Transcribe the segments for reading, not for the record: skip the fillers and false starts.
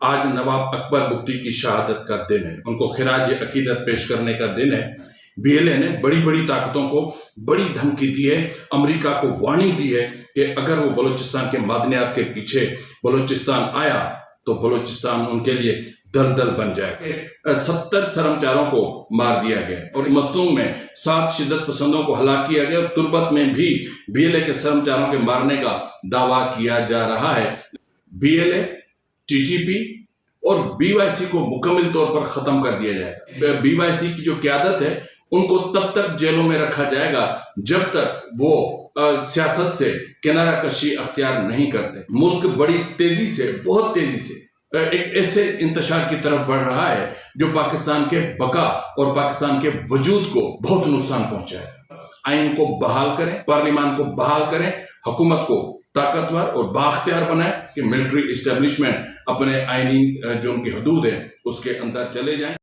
آج نواب اکبر بگٹی کی شہادت کا دن ہے، ان کو خراج عقیدت پیش کرنے کا دن ہے۔ بی ایل اے نے بڑی بڑی طاقتوں کو بڑی دھمکی دی ہے، امریکہ کو وارننگ دی ہے کہ اگر وہ بلوچستان کے معدنیات کے پیچھے بلوچستان آیا تو بلوچستان ان کے لیے دلدل بن جائے گا۔ 70 سرمچاروں کو مار دیا گیا اور مستونگ میں 7 شدت پسندوں کو ہلاک کیا گیا اور تربت میں بھی بی ایل اے کے سرمچاروں کے مارنے کا دعویٰ کیا جا رہا ہے۔ B L A, T G P اور بی وائی سی کو مکمل طور پر ختم کر دیا جائے گا۔ بی وائی سی کی جو قیادت ہے ان کو تب تک جیلوں میں رکھا جائے گا جب تک وہ سیاست سے کنارہ کشی اختیار نہیں کرتے۔ ملک بڑی تیزی سے، بہت تیزی سے ایک ایسے انتشار کی طرف بڑھ رہا ہے جو پاکستان کے بقا اور پاکستان کے وجود کو بہت نقصان پہنچائے۔ آئین کو بحال کریں، پارلیمان کو بحال کریں، حکومت کو طاقتور اور بااختیار بنائیں کہ ملٹری اسٹیبلشمنٹ اپنے آئینی جو ان کی حدود ہیں اس کے اندر چلے جائیں۔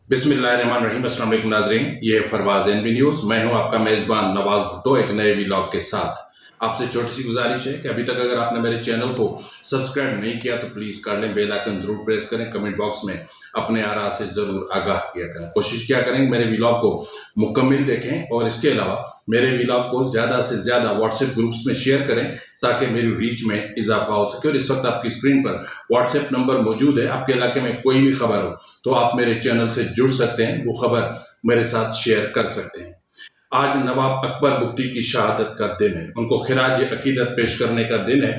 بسم اللہ الرحمن الرحیم، السلام علیکم ناظرین، یہ فرواز این بی نیوز، میں ہوں آپ کا میزبان نواز بھٹو، ایک نئے ویلاگ کے ساتھ۔ آپ سے چھوٹی سی گزارش ہے کہ ابھی تک اگر آپ نے میرے چینل کو سبسکرائب نہیں کیا تو پلیز کر لیں، بیل آئیکن ضرور پریس کریں، کمنٹ باکس میں اپنے آراء سے ضرور آگاہ کیا کریں، کوشش کیا کریں میرے ویلاگ کو مکمل دیکھیں اور اس کے علاوہ میرے ویلاگ کو زیادہ سے زیادہ واٹس ایپ گروپس میں شیئر کریں تاکہ میری ریچ میں اضافہ ہو سکے۔ اور اس وقت آپ کی اسکرین پر واٹس ایپ نمبر موجود ہے، آپ کے علاقے میں کوئی بھی خبر ہو تو آپ میرے چینل سے جڑ سکتے ہیں، وہ خبر میرے ساتھ شیئر کر سکتے ہیں۔ آج نواب اکبر بگٹی کی شہادت کا دن ہے، ان کو خراج عقیدت پیش کرنے کا دن ہے۔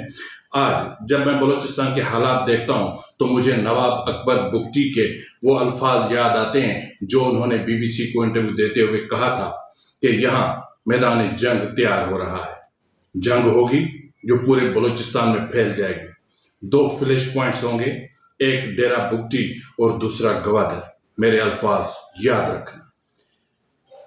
آج جب میں بلوچستان کے حالات دیکھتا ہوں تو مجھے نواب اکبر بگٹی کے وہ الفاظ یاد آتے ہیں جو انہوں نے بی بی سی کو انٹرویو دیتے ہوئے کہا تھا کہ یہاں میدان جنگ تیار ہو رہا ہے، جنگ ہوگی جو پورے بلوچستان میں پھیل جائے گی، 2 فلیش پوائنٹس ہوں گے، ایک ڈیرہ بگٹی اور دوسرا گوادر۔ میرے الفاظ یاد رکھنا۔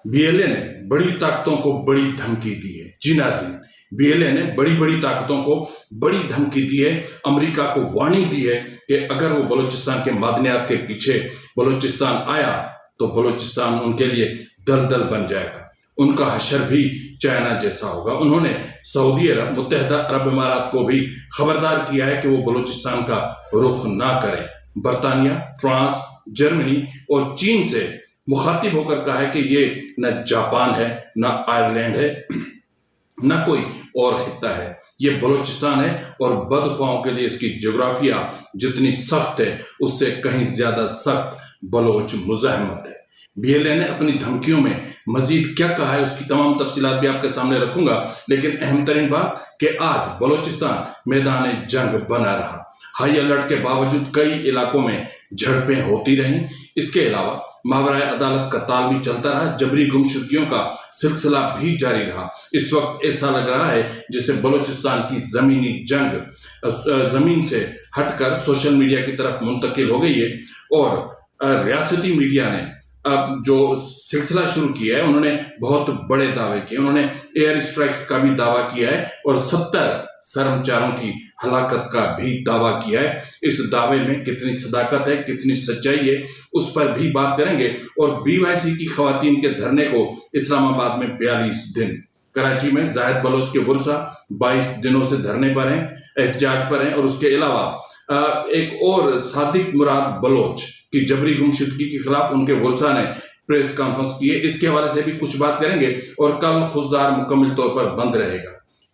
بی ایل اے نے بڑی طاقتوں کو بڑی دھمکی دی ہے۔ جی ناظرین، بی ایل اے نے بڑی بڑی طاقتوں کو بڑی دھمکی دی ہے، امریکہ کو وارننگ دی ہے کہ اگر وہ بلوچستان کے معدنیات کے پیچھے بلوچستان آیا تو بلوچستان ان کے لیے دلدل بن جائے گا، ان کا حشر بھی چائنا جیسا ہوگا۔ انہوں نے سعودی عرب، متحدہ عرب امارات کو بھی خبردار کیا ہے کہ وہ بلوچستان کا رخ نہ کریں۔ برطانیہ، فرانس، جرمنی اور چین سے مخاطب ہو کر کہا ہے کہ یہ نہ جاپان ہے، نہ آئرلینڈ ہے، نہ کوئی اور خطہ ہے، یہ بلوچستان ہے اور بدخواہوں کے لیے اس کی جغرافیہ جتنی سخت ہے اس سے کہیں زیادہ سخت بلوچ مزاحمت ہے۔ بی ایل اے نے اپنی دھمکیوں میں مزید کیا کہا ہے اس کی تمام تفصیلات بھی آپ کے سامنے رکھوں گا، لیکن اہم ترین بات کہ آج بلوچستان میدان جنگ بنا رہا۔ ہائی الرٹ کے باوجود کئی علاقوں میں جھڑپیں ہوتی رہیں۔ اس کے علاوہ ماورائے عدالت کا تال بھی چلتا رہا، جبری گمشدگیوں کا سلسلہ بھی جاری رہا۔ اس وقت ایسا لگ رہا ہے جسے بلوچستان کی زمینی جنگ زمین سے ہٹ کر سوشل میڈیا کی طرف منتقل ہو گئی ہے اور ریاستی میڈیا نے جو سلسلہ شروع کیا ہے انہوں نے بہت بڑے دعوے کیے، انہوں نے ایئر اسٹرائکس کا بھی دعویٰ کیا ہے اور 70 سرمچاروں کی ہلاکت کا بھی دعویٰ کیا ہے۔ اس دعوے میں کتنی صداقت ہے، کتنی سچائی ہے، اس پر بھی بات کریں گے۔ اور بی وائی سی کی خواتین کے دھرنے کو اسلام آباد میں 42 دن، کراچی میں زاہد بلوچ کے ورثہ 22 دنوں سے دھرنے پر ہیں، احتجاج پر ہیں، اور اس کے علاوہ ایک اور صادق مراد بلوچ کی جبری گمشدگی کے خلاف ان کے ورثہ نے پریس کانفرنس کی ہے، اس کے حوالے سے بھی کچھ بات کریں گے۔ اور کل خوزدار مکمل طور پر بند رہے گا،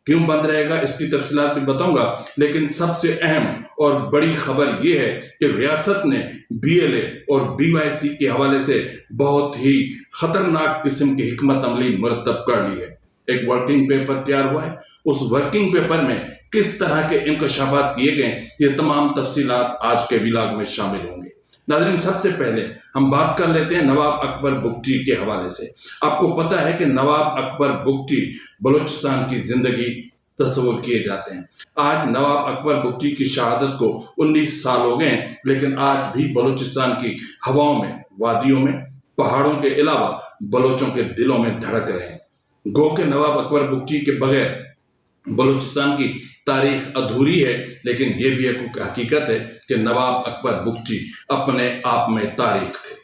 کیوں بند رہے گا اس کی تفصیلات بھی بتاؤں گا، لیکن سب سے اہم اور بڑی خبر یہ ہے کہ ریاست نے بی ایل اے اور بی وائی سی کے حوالے سے بہت ہی خطرناک قسم کی حکمت عملی مرتب کر لی ہے۔ ایک ورکنگ پیپر تیار ہوا ہے، اس ورکنگ پیپر میں کس طرح کے انکشافات کیے گئے، یہ تمام تفصیلات آج کے ویلاگ میں شامل ہوں گے۔ ناظرین، سب سے پہلے ہم بات کر لیتے ہیں نواب اکبر بگٹی کے حوالے سے۔ آپ کو پتہ ہے کہ نواب اکبر بگٹی بلوچستان کی زندگی تصور کیے جاتے ہیں۔ آج نواب اکبر بگٹی کی شہادت کو 19 سال ہو گئے ہیں، لیکن آج بھی بلوچستان کی ہواؤں میں، وادیوں میں، پہاڑوں کے علاوہ بلوچوں کے دلوں میں دھڑک رہے ہیں۔ گو کہ نواب اکبر بگٹی کے بغیر بلوچستان کی تاریخ ادھوری ہے، لیکن یہ بھی ایک حقیقت ہے کہ نواب اکبر بگٹی اپنے آپ میں تاریخ تھے۔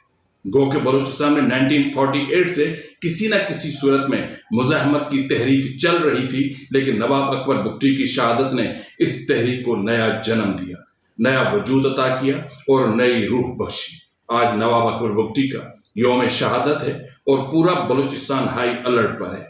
گو کہ بلوچستان میں 1948 سے کسی نہ کسی صورت میں مزاحمت کی تحریک چل رہی تھی، لیکن نواب اکبر بگٹی کی شہادت نے اس تحریک کو نیا جنم دیا، نیا وجود عطا کیا اور نئی روح بخشی۔ آج نواب اکبر بگٹی کا یوم شہادت ہے اور پورا بلوچستان ہائی الرٹ پر ہے۔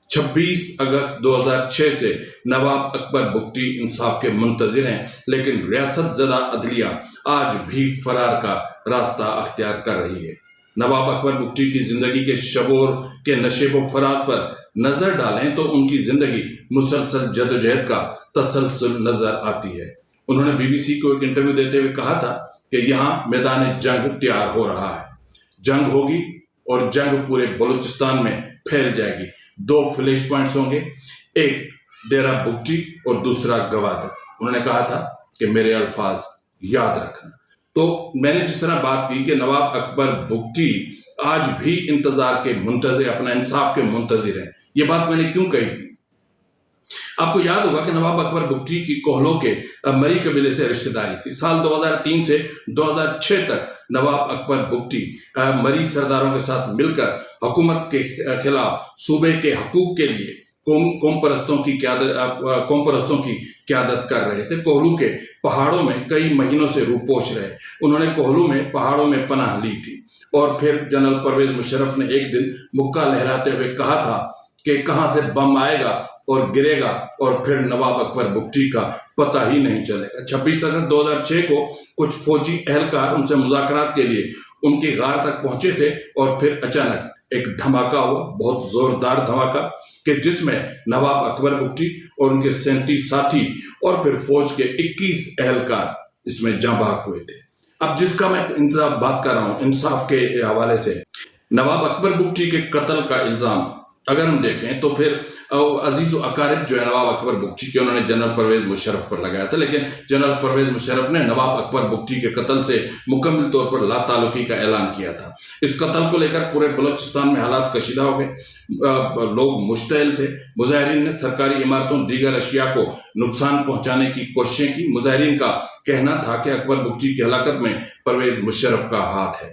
26 اگست 2006 سے نواب اکبر بگٹی انصاف کے منتظر ہیں، لیکن ریاست زدہ عدلیہ آج بھی فرار کا راستہ اختیار کر رہی ہے۔ نواب اکبر بگٹی کی زندگی کے شبور کے نشیب و فراز پر نظر ڈالیں تو ان کی زندگی مسلسل جدوجہد کا تسلسل نظر آتی ہے۔ انہوں نے BBC کو ایک انٹرویو دیتے ہوئے کہا تھا کہ یہاں میدان جنگ تیار ہو رہا ہے، جنگ ہوگی اور جنگ پورے بلوچستان میں پھیل جائے گی۔ 2 فلیش پوائنٹس ہوں گے، ایک ڈیرہ بگٹی اور دوسرا گوادر۔ انہوں نے کہا تھا کہ میرے الفاظ یاد رکھنا۔ تو میں نے جس طرح بات کی کہ نواب اکبر بگٹی آج بھی انتظار کے منتظر، اپنا انصاف کے منتظر ہیں، یہ بات میں نے کیوں کہی تھی؟ آپ کو یاد ہوگا کہ نواب اکبر بگٹی کی کوہلوں کے مری قبیلے سے رشتہ داری تھی۔ سال 2003 سے 2006 تک نواب اکبر بگٹی مری سرداروں کے ساتھ مل کر حکومت کے خلاف صوبے کے حقوق کے لیے قوم پرستوں کی قیادت کر رہے تھے۔ کوہلو کے پہاڑوں میں کئی مہینوں سے روپوش رہے۔ انہوں نے کوہلو میں پہاڑوں میں پناہ لی تھی اور پھر جنرل پرویز مشرف نے ایک دن مکہ لہراتے ہوئے کہا تھا کہ کہاں سے بم آئے گا اور گرے گا اور پھر نواب اکبر بگٹی کا پتہ ہی نہیں چلے گا۔ 26 اگست 2006 کو کچھ فوجی اہلکار ان سے مذاکرات کے لیے ان کی غار تک پہنچے تھے اور پھر اچانک ایک دھماکہ ہوا، بہت زوردار دھماکہ، کہ جس میں نواب اکبر بگٹی اور ان کے 37 ساتھی اور پھر فوج کے 21 اہلکار اس میں جاں بحق ہوئے تھے۔ اب جس کا میں بات کر رہا ہوں انصاف کے حوالے سے، نواب اکبر بگٹی کے قتل کا الزام اگر ہم دیکھیں تو پھر عزیز و اقارب جو ہے نواب اکبر بگٹی کے، انہوں نے جنرل پرویز مشرف پر لگایا تھا، لیکن جنرل پرویز مشرف نے نواب اکبر بگٹی کے قتل سے مکمل طور پر لا تعلقی کا اعلان کیا تھا۔ اس قتل کو لے کر پورے بلوچستان میں حالات کشیدہ ہو گئے، لوگ مشتعل تھے۔ مظاہرین نے سرکاری عمارتوں دیگر اشیاء کو نقصان پہنچانے کی کوششیں کی۔ مظاہرین کا کہنا تھا کہ اکبر بگٹی کی ہلاکت میں پرویز مشرف کا ہاتھ ہے۔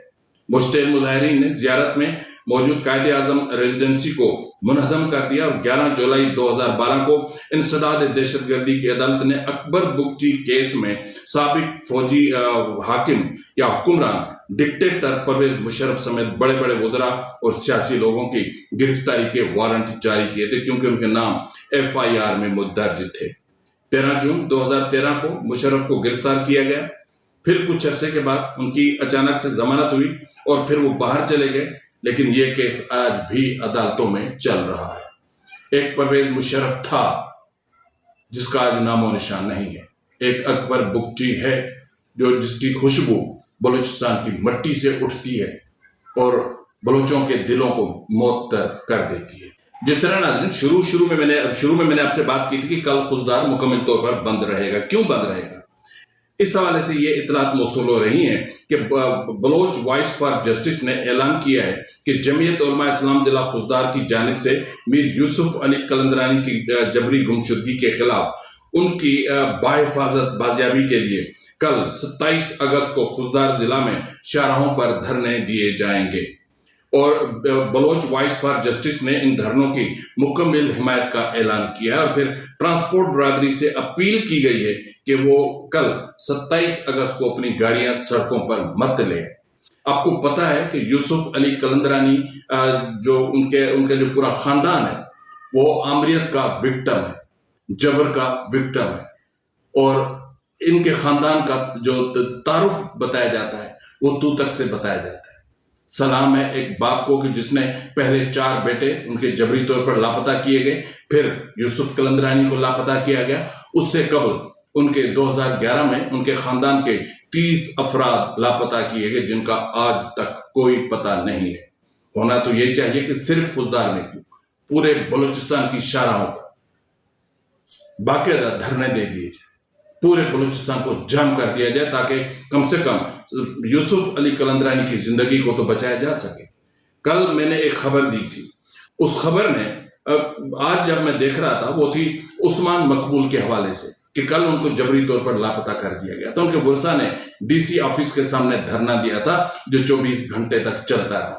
مشتعل مظاہرین نے زیارت میں موجود قائد اعظم ریزیڈنسی کو منہدم کر دیا اور 11 جولائی 2012 کو انسداد دہشت گردی کی عدالت نے اکبر بگٹی کیس میں سابق فوجی حاکم یا حکمران ڈکٹیٹر پرویز مشرف سمیت بڑے بڑے وزراء اور سیاسی لوگوں کی گرفتاری کے وارنٹ جاری کیے تھے، کیونکہ ان کے نام FIR میں مدرج تھے۔ 13 جون 2013 کو مشرف کو گرفتار کیا گیا، پھر کچھ عرصے کے بعد ان کی اچانک سے ضمانت ہوئی اور پھر وہ باہر چلے گئے، لیکن یہ کیس آج بھی عدالتوں میں چل رہا ہے۔ ایک پرویز مشرف تھا جس کا آج نام و نشان نہیں ہے، ایک اکبر بگٹی ہے جس کی خوشبو بلوچستان کی مٹی سے اٹھتی ہے اور بلوچوں کے دلوں کو معطر کر دیتی ہے۔ جس طرح ناظرین شروع میں میں نے آپ سے بات کی تھی کہ کل خضدار مکمل طور پر بند رہے گا۔ کیوں بند رہے گا؟ اس حوالے سے یہ اطلاعات موصول ہو رہی ہیں کہ بلوچ وائس فار جسٹس نے اعلان کیا ہے کہ جمعیت علماء اسلام ضلع خضدار کی جانب سے میر یوسف علی قلندرانی کی جبری گمشدگی کے خلاف ان کی بحفاظت بازیابی کے لیے کل 27 اگست کو خضدار ضلع میں شاہراہوں پر دھرنے دیے جائیں گے، اور بلوچ وائس فار جسٹس نے ان دھرنوں کی مکمل حمایت کا اعلان کیا ہے، اور پھر ٹرانسپورٹ برادری سے اپیل کی گئی ہے کہ وہ کل 27 اگست کو اپنی گاڑیاں سڑکوں پر مت لیں۔ آپ کو پتا ہے کہ یوسف علی قلندرانی جو ان کا جو پورا خاندان ہے وہ آمریت کا وکٹم ہے، جبر کا وکٹم ہے، اور ان کے خاندان کا جو تعارف بتایا جاتا ہے وہ تو تک سے بتایا جاتا ہے۔ سلام ہے ایک باپ کو کہ جس نے پہلے 4 بیٹے ان کے جبری طور پر لاپتہ کیے گئے، پھر یوسف قلندرانی کو لاپتہ کیا گیا، اس سے قبل ان کے 2011 میں ان کے خاندان کے 30 افراد لاپتہ کیے گئے جن کا آج تک کوئی پتہ نہیں ہے۔ ہونا تو یہ چاہیے کہ صرف خضدار میں کیوں پورے بلوچستان کی شاہراہوں پر باقاعدہ دھرنے دے دیے جائے، پورے بلوچستان کو جام کر دیا جائے تاکہ کم سے کم یوسف علی قلندرانی کی زندگی کو تو بچایا جا سکے۔ کل میں نے ایک خبر دی تھی، اس خبر نے آج جب میں دیکھ رہا تھا وہ تھی عثمان مقبول کے حوالے سے کہ کل ان کو جبری طور پر لاپتہ کر دیا گیا تھا۔ ان کے ورثاء نے DC آفس کے سامنے دھرنا دیا تھا جو 24 گھنٹے تک چلتا رہا۔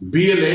BLA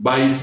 22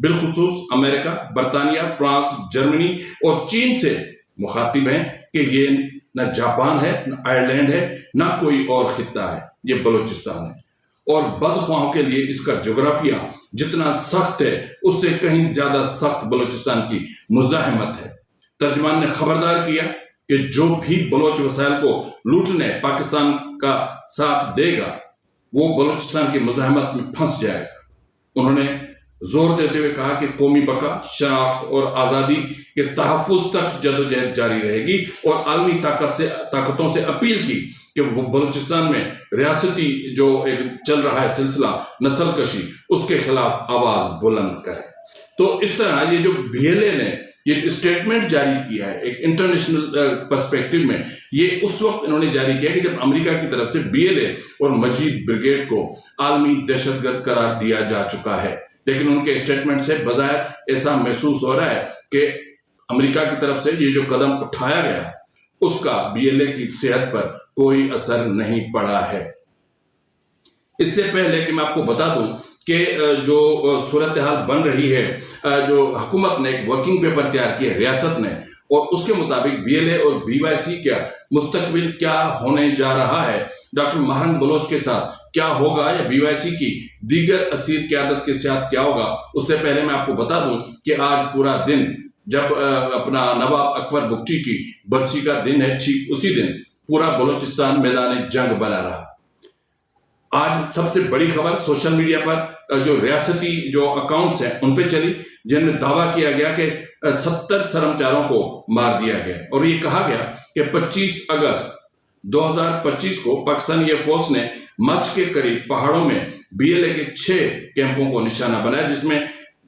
بالخصوص امریکہ، برطانیہ، فرانس، جرمنی اور چین سے مخاطب ہیں کہ یہ نہ جاپان ہے، نہ آئرلینڈ ہے، نہ کوئی اور خطہ ہے، یہ بلوچستان ہے۔ اور بدخواہوں کے لیے اس کا جغرافیہ جتنا سخت ہے اس سے کہیں زیادہ سخت بلوچستان کی مزاحمت ہے۔ ترجمان نے خبردار کیا کہ جو بھی بلوچ وسائل کو لوٹنے پاکستان کا ساتھ دے گا وہ بلوچستان کی مزاحمت میں پھنس جائے گا۔ انہوں نے زور دیتے ہوئے کہا کہ قومی بقا، شناخت اور آزادی کے تحفظ تک جدوجہد جاری رہے گی، اور عالمی طاقتوں سے اپیل کی کہ وہ بلوچستان میں ریاستی جو ایک چل رہا ہے سلسلہ نسل کشی، اس کے خلاف آواز بلند کرے۔ تو اس طرح یہ جو بی ایل اے نے یہ اسٹیٹمنٹ جاری کیا ہے ایک انٹرنیشنل پرسپیکٹو میں، یہ اس وقت انہوں نے جاری کیا کہ جب امریکہ کی طرف سے بی ایل اے اور مجید بریگیڈ کو عالمی دہشت گرد قرار دیا جا چکا ہے، لیکن ان کے اسٹیٹمنٹ سے بظاہر ایسا محسوس ہو رہا ہے کہ امریکہ کی طرف سے یہ جو قدم اٹھایا گیا اس کا بی ایل اے کی صحت پر کوئی اثر نہیں پڑا ہے۔ اس سے پہلے کہ میں آپ کو بتا دوں کہ جو صورتحال بن رہی ہے، جو حکومت نے ایک ورکنگ پیپر تیار کیا ہے ریاست نے، اور اس کے مطابق بی ایل اے اور بی وائی سی کا مستقبل کیا ہونے جا رہا ہے، ڈاکٹر مہران بلوچ کے ساتھ کیا ہوگا یا بی وائی سی کی دیگر اسیر قیادت کے ساتھ کیا ہوگا، اس سے پہلے میں آپ کو بتا دوں کہ آج پورا دن جب اپنا نواب اکبر بگٹی کی برسی کا دن ہے، ٹھیک اسی دن پورا بلوچستان میدان جنگ بنا رہا۔ آج سب سے بڑی خبر سوشل میڈیا پر جو ریاستی جو اکاؤنٹس ہیں ان پہ چلی، جن میں دعویٰ کیا گیا کہ 70 سرمچاروں کو مار دیا گیا، اور یہ کہا گیا کہ 25 اگست 2025 کو پاکستانی ایئر فورس نے مچھ کے قریب پہاڑوں میں بی ایل اے کے 6 کیمپوں کو نشانہ بنایا، جس میں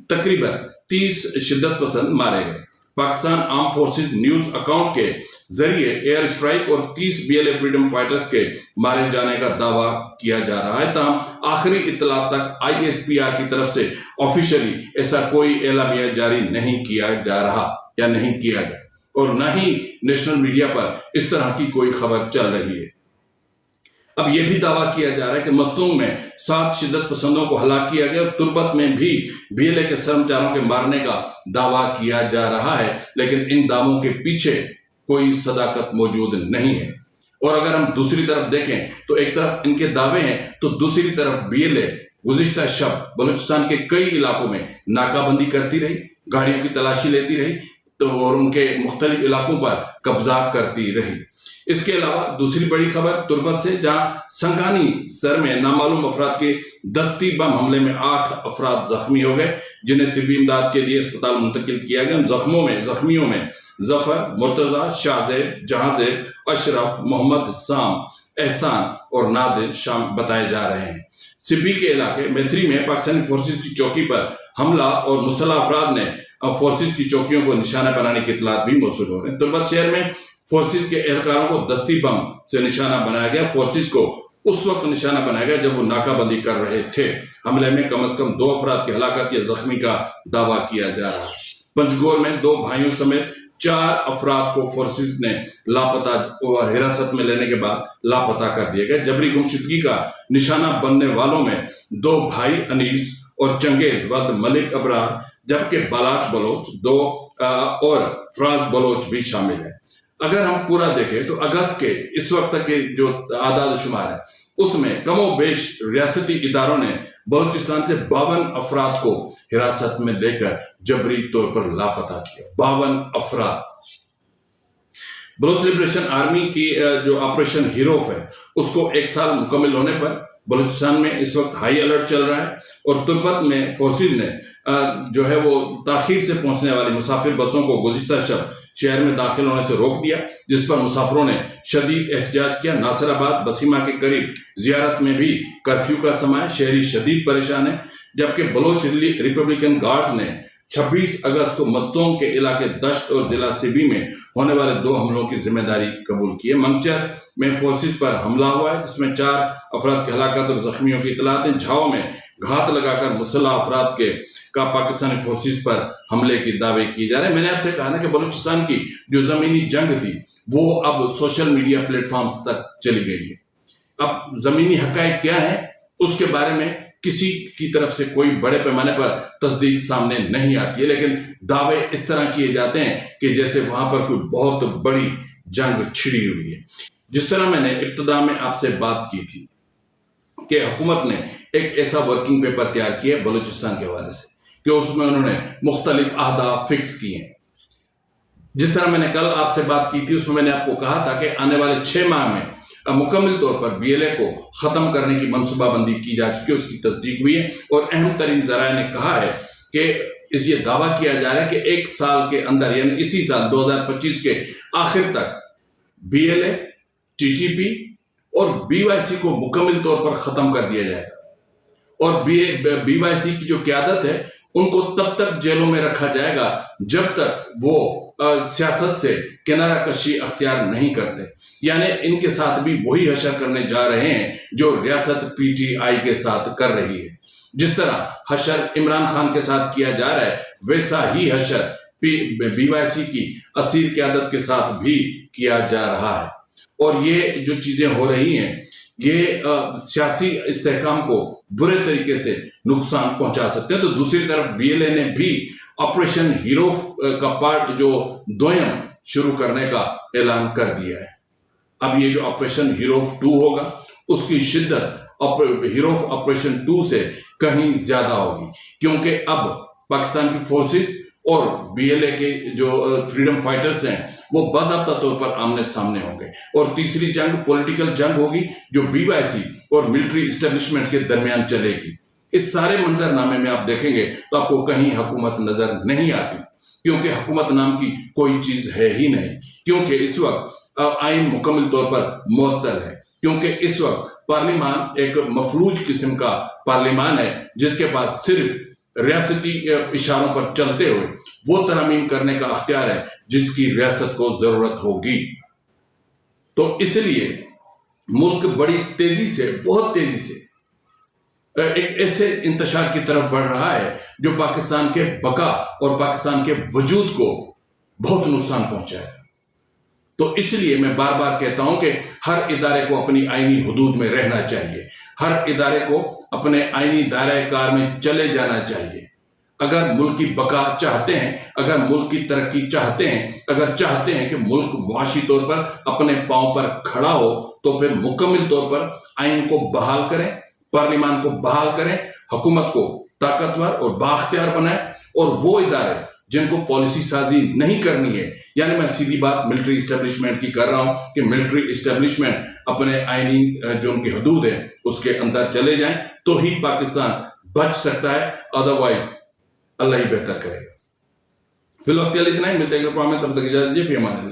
تقریباً 30 شدت پسند مارے گئے۔ Pakistan arm forces news account کے ذریعے ایئر اسٹرائک اور 30 B L A freedom fighters کے مارے جانے کا دعویٰ کیا جا رہا ہے، تاہم آخری اطلاع تک آئی ایس پی آر کی طرف سے آفیشلی ایسا کوئی اعلامیہ جاری نہیں کیا جا رہا یا نہیں کیا گیا، اور نہ ہی نیشنل میڈیا پر اس طرح کی کوئی خبر چل رہی ہے۔ اب یہ بھی دعویٰ کیا جا رہا ہے کہ مستونگ میں 7 شدت پسندوں کو ہلاک کیا گیا، اور تربت میں بھی بی ایل اے کے سرمچاروں کے مارنے کا دعویٰ کیا جا رہا ہے، لیکن ان دعووں کے پیچھے کوئی صداقت موجود نہیں ہے۔ اور اگر ہم دوسری طرف دیکھیں تو ایک طرف ان کے دعوے ہیں تو دوسری طرف بی ایل اے گزشتہ شب بلوچستان کے کئی علاقوں میں ناکہ بندی کرتی رہی، گاڑیوں کی تلاشی لیتی رہی اور ان کے مختلف علاقوں پر قبضہ کرتی رہی۔ اس کے علاوہ دوسری بڑی خبر تربت سے، جہاں سنگانی سر میں نامعلوم افراد کے دستی بم حملے میں 8 افراد زخمی ہو گئے، جنہیں طبی امداد کے لیے اسپتال منتقل کیا گیا۔ زخمیوں میں ظفر، مرتضی، شاہ زیب، جہاں زیب، اشرف، محمد سام، احسان اور نادر شام بتائے جا رہے ہیں۔ سبی کے علاقے میتھری میں پاکستانی فورسز کی چوکی پر حملہ اور مسلح افراد نے فورسز کی چوکیوں کو نشانہ بنانے کی اطلاعات بھی موصول ہو رہے ہیں۔ تربت شہر میں فورسز کے اہلکاروں کو دستی بم سے نشانہ بنایا گیا۔ فورسز کو اس وقت نشانہ بنایا گیا جب وہ ناکہ بندی کر رہے تھے۔ حملے میں کم از کم 2 افراد کی ہلاکت یا زخمی کا دعویٰ کیا جا رہا ہے۔ پنجگور میں 2 بھائیوں سمیت 4 افراد کو فورسز نے لاپتہ حراست میں لینے کے بعد لاپتہ کر دیا گیا۔ جبری گمشدگی کا نشانہ بننے والوں میں 2 بھائی انیس اور چنگیز ود ملک ابرار، جبکہ بالاچ بلوچ 2 اور فراز بلوچ بھی شامل ہیں۔ اگر ہم پورا دیکھیں تو اگست کے اس وقت تک کے جو اعداد و شمار ہے اس میں کم و بیش ریاستی اداروں نے بلوچستان سے 52 افراد کو حراست میں لے کر جبری طور پر لاپتہ کیا۔ 52 افراد۔ بلوچ لبریشن آرمی کی جو آپریشن ہیروف ہے اس کو 1 سال مکمل ہونے پر بلوچستان میں اس وقت ہائی الرٹ چل رہا ہے، اور تربت میں فورسز نے جو ہے وہ تاخیر سے پہنچنے والی مسافر بسوں کو گزشتہ شب شہر میں داخل ہونے سے روک دیا، جس پر مسافروں نے شدید احتجاج کیا۔ ناصر آباد بسیما کے قریب زیارت میں بھی کرفیو کا سماع، شہری شدید پریشان ہیں، جبکہ بلوچ ریپبلکن گارڈز نے 26 اگست کو مستونگ کے علاقے دشت اور ضلع سبی میں ہونے والے 2 حملوں کی ذمہ داری قبول کی ہے۔ منگچر میں فورسز پر حملہ ہوا ہے، جس میں 4 افراد کی ہلاکت اور زخمیوں کی اطلاعات ہیں۔ جھاؤ میں گھات لگا کر مسلح افراد کا پاکستانی فورسز پر حملے کی دعوے کی جا رہے ہیں۔ میں نے آپ سے کہا نا کہ بلوچستان کی جو زمینی جنگ تھی وہ اب سوشل میڈیا پلیٹ فارمز تک چلی گئی ہے۔ اب زمینی حقائق کیا ہیں اس کے بارے میں کسی کی طرف سے کوئی بڑے پیمانے پر تصدیق سامنے نہیں آتی ہے، لیکن دعوے اس طرح کیے جاتے ہیں کہ جیسے وہاں پر کوئی بہت بڑی جنگ چھڑی ہوئی ہے۔ جس طرح میں نے ابتدا میں آپ سے بات کی تھی کہ حکومت نے ایک ایسا ورکنگ پیپر تیار کیا ہے بلوچستان کے حوالے سے کہ اس میں انہوں نے مختلف اہداف فکس کیے ہیں۔ جس طرح میں نے کل آپ سے بات کی تھی، اس میں میں نے آپ کو کہا تھا کہ آنے والے 6 ماہ میں مکمل طور پر BLA کو ختم کرنے کی منصوبہ بندی کی جا چکی ہے، اس کی تصدیق ہوئی ہے، اور اہم ترین ذرائع نے کہا ہے کہ یہ دعویٰ کیا جا رہا ہے کہ 1 سال کے اندر، یعنی اسی سال 2025 کے آخر تک BLA، TTP اور BYC کو مکمل طور پر ختم کر دیا جائے گا، اور BYC کی جو قیادت ہے ان کو تب تک جیلوں میں رکھا جائے گا جب تک وہ سیاست سے کنارہ کشی اختیار نہیں کرتے۔ یعنی ان کے ساتھ بھی وہی حشر کرنے جا رہے ہیں جو ریاست PTI کے ساتھ کر رہی ہے۔ جس طرح حشر عمران خان کے ساتھ کیا جا رہا ہے، ویسا ہی حشر BYC کی اسیر قیادت کے ساتھ بھی کیا جا رہا ہے، اور یہ جو چیزیں ہو رہی ہیں یہ سیاسی استحکام کو برے طریقے سے نقصان پہنچا سکتے ہیں۔ تو دوسری طرف BLA نے بھی آپریشن ہیرو کا پارٹ جو دوئم شروع کرنے کا اعلان کر دیا ہے۔ اب یہ جو آپریشن ہیرو 2 ہوگا اس کی شدت ہیرو آپریشن 2 سے کہیں زیادہ ہوگی، کیونکہ اب پاکستان کی فورسز اور BLA کے جو فریڈم فائٹرز ہیں وہ باضابطہ طور پر آمنے سامنے ہوں گے، اور تیسری جنگ پولیٹیکل جنگ ہوگی جو BYC اور ملٹری اسٹیبلشمنٹ کے درمیان چلے گی۔ اس سارے منظر نامے میں آپ دیکھیں گے تو آپ کو کہیں حکومت نظر نہیں آتی، کیونکہ حکومت نام کی کوئی چیز ہے ہی نہیں، کیونکہ اس وقت آئین مکمل طور پر معطل ہے، کیونکہ اس وقت پارلیمان ایک مفلوج قسم کا پارلیمان ہے جس کے پاس صرف ریاستی اشاروں پر چلتے ہوئے وہ ترامیم کرنے کا اختیار ہے جس کی ریاست کو ضرورت ہوگی۔ تو اس لیے ملک بڑی تیزی سے، بہت تیزی سے ایک ایسے انتشار کی طرف بڑھ رہا ہے جو پاکستان کے بقا اور پاکستان کے وجود کو بہت نقصان پہنچا ہے۔ تو اس لیے میں بار بار کہتا ہوں کہ ہر ادارے کو اپنی آئینی حدود میں رہنا چاہیے، ہر ادارے کو اپنے آئینی دائرہ کار میں چلے جانا چاہیے۔ اگر ملک کی بقا چاہتے ہیں، اگر ملک کی ترقی چاہتے ہیں، اگر چاہتے ہیں کہ ملک معاشی طور پر اپنے پاؤں پر کھڑا ہو، تو پھر مکمل طور پر آئین کو بحال کریں، پارلیمان کو بحال کریں، حکومت کو طاقتور اور بااختیار بنائیں، اور وہ ادارے جن کو پالیسی سازی نہیں کرنی ہے، یعنی میں سیدھی بات ملٹری اسٹیبلشمنٹ کی کر رہا ہوں کہ ملٹری اسٹیبلشمنٹ اپنے آئینی جو ان کی حدود ہے اس کے اندر چلے جائیں، تو ہی پاکستان بچ سکتا ہے، ادروائز اللہ ہی بہتر کرے گا۔ فی الوقت اتنا ہی، ملتے ہیں اگلے پروگرام میں، تب تک اجازت دیجیے، فی امان اللہ۔